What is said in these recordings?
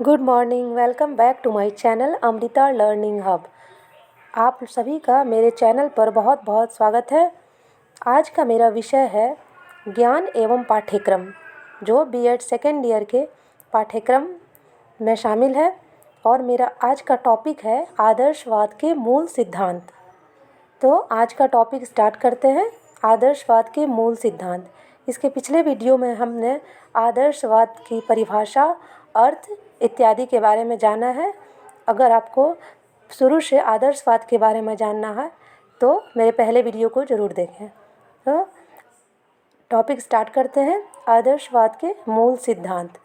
Good morning. Welcome back to my channel Amrita learning hub. आप सभी का मेरे चैनल पर बहुत बहुत स्वागत है। आज का मेरा विषय है ज्ञान एवं पाठ्यक्रम, जो बीएड सेकेंड ईयर के पाठ्यक्रम में शामिल है। और मेरा आज का टॉपिक है आदर्शवाद के मूल सिद्धांत। तो आज का टॉपिक स्टार्ट करते हैं। आदर्शवाद के मूल सिद्धांत। इसके पिछले वीडियो में हमने आदर्शवाद की परिभाषा, अर्थ इत्यादि के बारे में जाना है। अगर आपको शुरू से आदर्शवाद के बारे में जानना है तो मेरे पहले वीडियो को ज़रूर देखें। तो टॉपिक स्टार्ट करते हैं। आदर्शवाद के मूल सिद्धांत।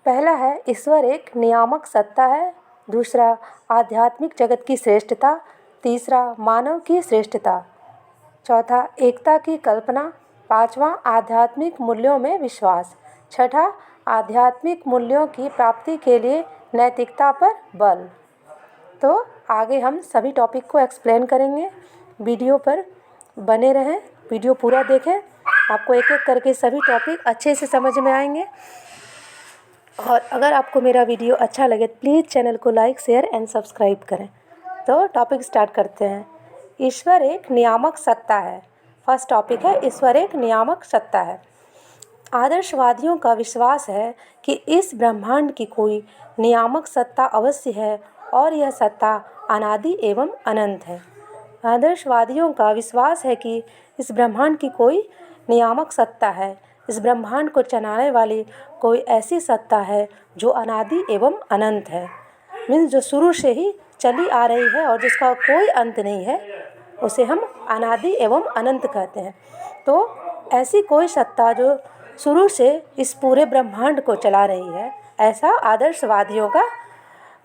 पहला है ईश्वर एक नियामक सत्ता है। दूसरा आध्यात्मिक जगत की श्रेष्ठता। तीसरा मानव की श्रेष्ठता। चौथा एकता की कल्पना। पांचवा आध्यात्मिक मूल्यों में विश्वास। छठा आध्यात्मिक मूल्यों की प्राप्ति के लिए नैतिकता पर बल। तो आगे हम सभी टॉपिक को एक्सप्लेन करेंगे। वीडियो पर बने रहें, वीडियो पूरा देखें। आपको एक एक करके सभी टॉपिक अच्छे से समझ में आएंगे। और अगर आपको मेरा वीडियो अच्छा लगे प्लीज़ चैनल को लाइक, शेयर एंड सब्सक्राइब करें। तो टॉपिक स्टार्ट करते हैं। ईश्वर एक नियामक सत्ता है। फर्स्ट टॉपिक है ईश्वर एक नियामक सत्ता है। आदर्शवादियों का विश्वास है कि इस ब्रह्मांड की कोई नियामक सत्ता अवश्य है और यह सत्ता अनादि एवं अनंत है। आदर्शवादियों का विश्वास है कि इस ब्रह्मांड की कोई नियामक सत्ता है। इस ब्रह्मांड को चलाने वाली कोई ऐसी सत्ता है जो अनादि एवं अनंत है। मीन्स जो शुरू से ही चली आ रही है और जिसका कोई अंत नहीं है, उसे हम अनादि एवं अनंत कहते हैं। तो ऐसी कोई सत्ता जो शुरू से इस पूरे ब्रह्मांड को चला रही है, ऐसा आदर्शवादियों का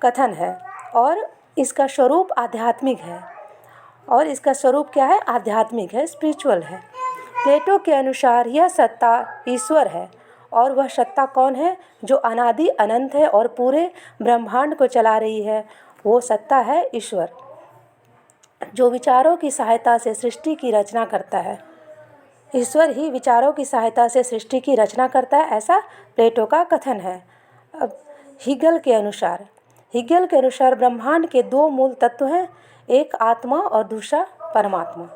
कथन है। और इसका स्वरूप आध्यात्मिक है। और इसका स्वरूप क्या है? आध्यात्मिक है, स्पिरिचुअल है। प्लेटो के अनुसार यह सत्ता ईश्वर है। और वह सत्ता कौन है? जो अनादि अनंत है और पूरे ब्रह्मांड को चला रही है, वो सत्ता है ईश्वर, जो विचारों की सहायता से सृष्टि की रचना करता है। ईश्वर ही विचारों की सहायता से सृष्टि की रचना करता है, ऐसा प्लेटो का कथन है। अब हीगल के अनुसार ब्रह्मांड के दो मूल तत्व हैं, एक आत्मा और दूसरा परमात्मा।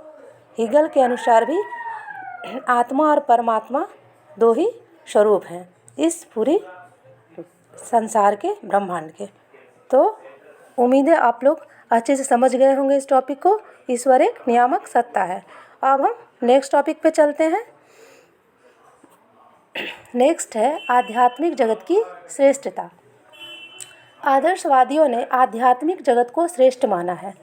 हीगल के अनुसार भी आत्मा और परमात्मा दो ही स्वरूप हैं इस पूरी संसार के, ब्रह्मांड के। तो उम्मीद है आप लोग अच्छे से समझ गए होंगे इस टॉपिक को। ईश्वर एक नियामक सत्ता है। अब हम नेक्स्ट टॉपिक पे चलते हैं। नेक्स्ट है आध्यात्मिक जगत की श्रेष्ठता। आदर्शवादियों ने आध्यात्मिक जगत को श्रेष्ठ माना है।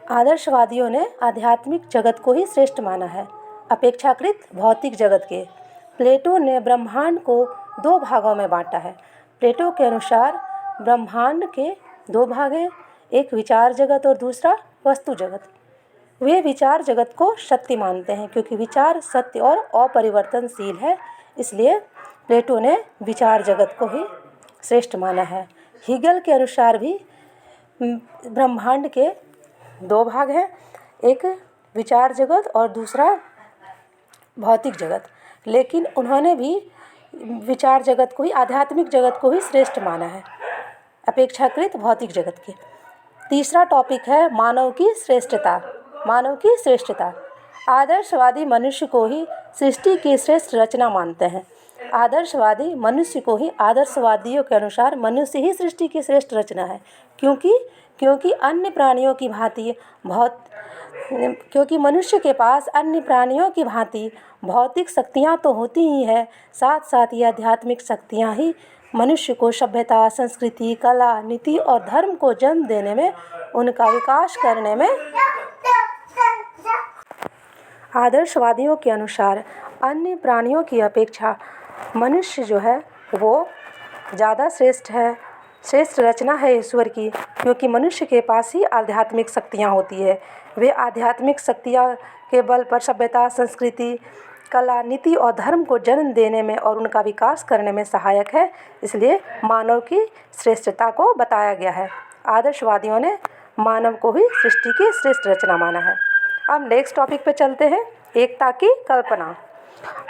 आदर्शवादियों ने आध्यात्मिक जगत को ही श्रेष्ठ माना है अपेक्षाकृत भौतिक जगत के। प्लेटो ने ब्रह्मांड को दो भागों में बांटा है। प्लेटो के अनुसार ब्रह्मांड के दो भाग हैं, एक विचार जगत और दूसरा वस्तु जगत। वे विचार जगत को सत्य मानते हैं क्योंकि विचार सत्य और अपरिवर्तनशील है, इसलिए प्लेटो ने विचार जगत को ही श्रेष्ठ माना है। हीगल के अनुसार भी ब्रह्मांड के दो भाग हैं, एक विचार जगत और दूसरा भौतिक जगत, लेकिन उन्होंने भी विचार जगत को ही, आध्यात्मिक जगत को ही श्रेष्ठ माना है अपेक्षाकृत भौतिक जगत के। तीसरा टॉपिक है मानव की श्रेष्ठता। मानव की श्रेष्ठता। आदर्शवादी मनुष्य को ही सृष्टि की श्रेष्ठ रचना मानते हैं। आदर्शवादी मनुष्य को ही, आदर्शवादियों के अनुसार मनुष्य ही सृष्टि की श्रेष्ठ रचना है, क्योंकि अन्य प्राणियों की भांति क्योंकि मनुष्य के पास अन्य प्राणियों की भांति भौतिक शक्तियाँ तो होती ही है, साथ साथ ये आध्यात्मिक शक्तियाँ ही मनुष्य को सभ्यता, संस्कृति, कला, नीति और धर्म को जन्म देने में, उनका विकास करने में। आदर्शवादियों के अनुसार अन्य प्राणियों की अपेक्षा मनुष्य जो है वो ज़्यादा श्रेष्ठ है, श्रेष्ठ रचना है ईश्वर की, क्योंकि मनुष्य के पास ही आध्यात्मिक शक्तियाँ होती है। वे आध्यात्मिक शक्तियाँ के बल पर सभ्यता, संस्कृति, कला, नीति और धर्म को जन्म देने में और उनका विकास करने में सहायक है, इसलिए मानव की श्रेष्ठता को बताया गया है। आदर्शवादियों ने मानव को ही सृष्टि की श्रेष्ठ रचना माना है। अब नेक्स्ट टॉपिक पे चलते हैं, एकता की कल्पना।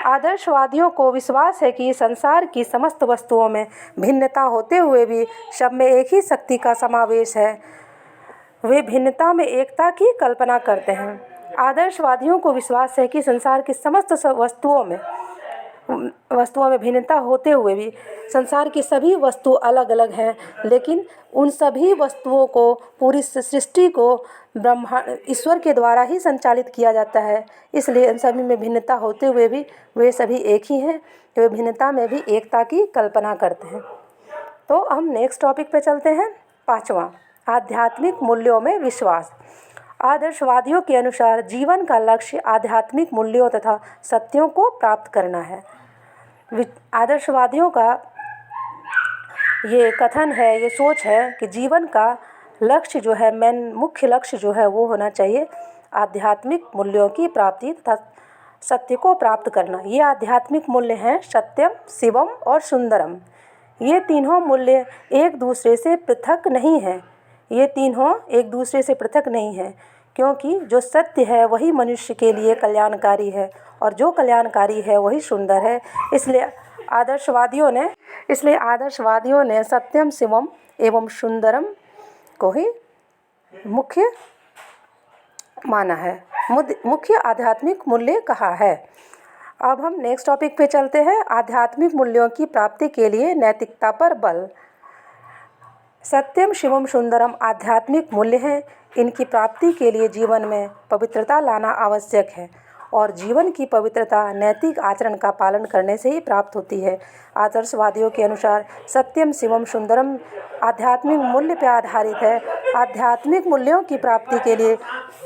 आदर्शवादियों को विश्वास है कि संसार की समस्त वस्तुओं में भिन्नता होते हुए भी सब में एक ही शक्ति का समावेश है। वे भिन्नता में एकता की कल्पना करते हैं। आदर्शवादियों को विश्वास है कि संसार की समस्त वस्तुओं में भिन्नता होते हुए भी संसार की सभी वस्तु अलग अलग हैं, लेकिन उन सभी वस्तुओं को, पूरी सृष्टि को ईश्वर के द्वारा ही संचालित किया जाता है। इसलिए इन सभी में भिन्नता होते हुए भी वे सभी एक ही हैं। वे भिन्नता में भी एकता की कल्पना करते हैं। तो हम नेक्स्ट टॉपिक पे चलते हैं। 5वां, आध्यात्मिक मूल्यों में विश्वास। आदर्शवादियों के अनुसार जीवन का लक्ष्य आध्यात्मिक मूल्यों तथा सत्यों को प्राप्त करना है। आदर्शवादियों का ये कथन है, ये सोच है कि जीवन का लक्ष्य जो है, मुख्य लक्ष्य जो है वो होना चाहिए आध्यात्मिक मूल्यों की प्राप्ति तथा सत्य को प्राप्त करना। ये आध्यात्मिक मूल्य हैं सत्यम, शिवम और सुंदरम। ये तीनों मूल्य एक दूसरे से पृथक नहीं हैं। ये तीनों एक दूसरे से पृथक नहीं हैं, क्योंकि जो सत्य है वही मनुष्य के लिए कल्याणकारी है और जो कल्याणकारी है वही सुंदर है। इसलिए आदर्शवादियों ने सत्यम, शिवम एवं सुंदरम को ही मुख्य माना है, मुख्य आध्यात्मिक मूल्य कहा है। अब हम नेक्स्ट टॉपिक पे चलते हैं, आध्यात्मिक मूल्यों की प्राप्ति के लिए नैतिकता पर बल। सत्यम, शिवम, सुंदरम आध्यात्मिक मूल्य हैं। इनकी प्राप्ति के लिए जीवन में पवित्रता लाना आवश्यक है और जीवन की पवित्रता नैतिक आचरण का पालन करने से ही प्राप्त होती है। आदर्शवादियों के अनुसार सत्यम, शिवम, सुंदरम आध्यात्मिक मूल्य पर आधारित है। आध्यात्मिक मूल्यों की प्राप्ति के लिए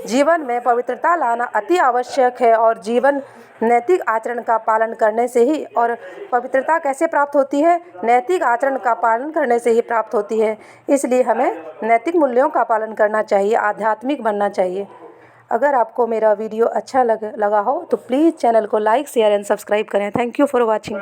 जीवन में पवित्रता लाना अति आवश्यक है और जीवन नैतिक आचरण का पालन करने से ही, और पवित्रता कैसे प्राप्त होती है? नैतिक आचरण का पालन करने से ही प्राप्त होती है। इसलिए हमें नैतिक मूल्यों का पालन करना चाहिए, आध्यात्मिक बनना चाहिए। अगर आपको मेरा वीडियो अच्छा लगा हो तो प्लीज़ चैनल को लाइक, शेयर एंड सब्सक्राइब करें। Thank you for watching.